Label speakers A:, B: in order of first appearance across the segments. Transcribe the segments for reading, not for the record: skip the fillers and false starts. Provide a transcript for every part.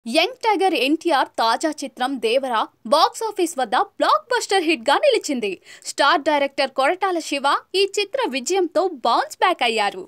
A: Young tiger NTR తాజా చిత్రం Devara box office వద్ద బ్లాక్ బస్టర్ హిట్ గా నిలిచింది. స్టార్ డైరెక్టర్ కొరటాల శివ ఈ చిత్ర విజయంతో బౌన్స్ బ్యాక్ అయ్యారు.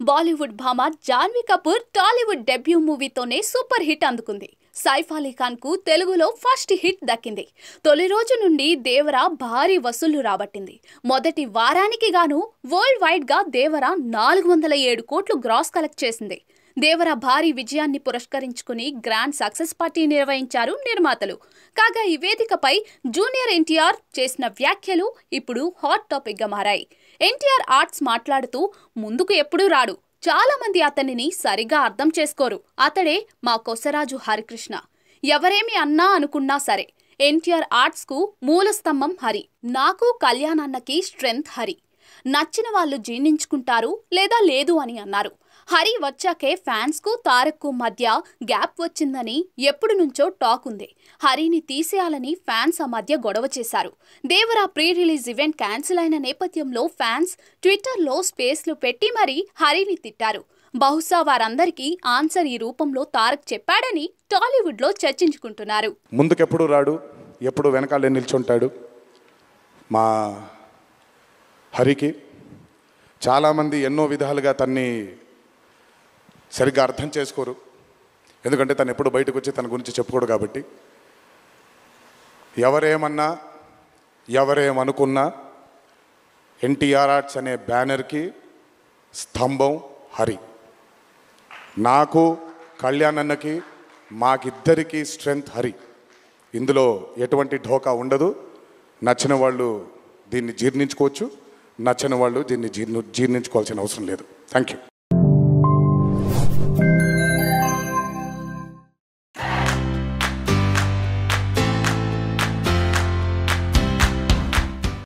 A: బాలీవుడ్ భామ జాన్వీ కపూర్ టాలీవుడ్ డెబ్యూ మూవీతోనే సూపర్ హిట్ అందుకుంది. సైఫ్ అలీ ఖాన్ కు తెలుగులో ఫస్ట్ హిట్ దక్కింది. తొలి రోజు నుండి దేవరా భారీ వసూళ్లు రాబట్టింది. మొదటి వారానికి గాను వరల్డ్ వైడ్ గా దేవరా 407 కోట్లు గ్రాస్ కలెక్ట్ చేసింది. దేవర భారీ విజయాన్ని పురస్కరించుకుని గ్రాండ్ సక్సెస్ పార్టీ నిర్వహించారు నిర్మాతలు. కాగా ఈ వేదికపై జూనియర్ ఎన్టీఆర్ చేసిన వ్యాఖ్యలు ఇప్పుడు హాట్ టాపిక్ గా మారాయి. ఎన్టీఆర్ ఆర్ట్స్ మాట్లాడుతూ, ముందుకు ఎప్పుడూ రాడు, చాలా మంది అతనిని సరిగా అర్థం చేసుకోరు, అతడే మా కొసరాజు హరికృష్ణ, ఎవరేమి అన్నా అనుకున్నా సరే ఎన్టీఆర్ ఆర్ట్స్ కు మూల స్తంభం హరి, నాకు కళ్యాణన్నకి స్ట్రెంగ్త్ హరి, నచ్చిన వాళ్ళు జీర్ణించుకుంటారు లేదా లేదు అని అన్నారు. హరి వచ్చాకే ఫ్యాన్స్ కు తారక్ కు మధ్య గ్యాప్ వచ్చిందని ఎప్పుడు నుంచో టాక్ ఉంది. హరిని తీసేయాలని ఫ్యాన్స్ ఆ మధ్య గొడవ చేశారు. Devara pre release event cancel అయిన నేపథ్యంలో ఫ్యాన్స్ ట్విట్టర్లో స్పేస్లు పెట్టి మరీ హరిని తిట్టారు. బహుశా వారందరికీ ఆన్సర్ ఈ రూపంలో తారక్ చెప్పాడని టాలీవుడ్ లో చర్చించుకుంటున్నారు.
B: ముందుకెప్పుడు రాడు, ఎప్పుడు వెనకాలే నిల్చుంటాడు. మా హరికి చాలామంది ఎన్నో విధాలుగా తన్ని సరిగ్గా అర్థం చేసుకోరు. ఎందుకంటే తను ఎప్పుడు బయటకు వచ్చి తన గురించి చెప్పుకోడు కాబట్టి. ఎవరేమన్నా ఎవరేమనుకున్నా ఎన్టీఆర్ ఆర్ట్స్ అనే బ్యానర్కి స్తంభం హరి. నాకు కళ్యాణన్నకి మాకిద్దరికి స్ట్రెంగ్త్ హరి. ఇందులో ఎటువంటి ఢోకా ఉండదు. నచ్చిన వాళ్ళు దీన్ని జీర్ణించుకోవచ్చు, నచ్చని వాళ్ళు దీన్ని జీర్ణించుకోవాల్సిన అవసరం లేదు. Thank you.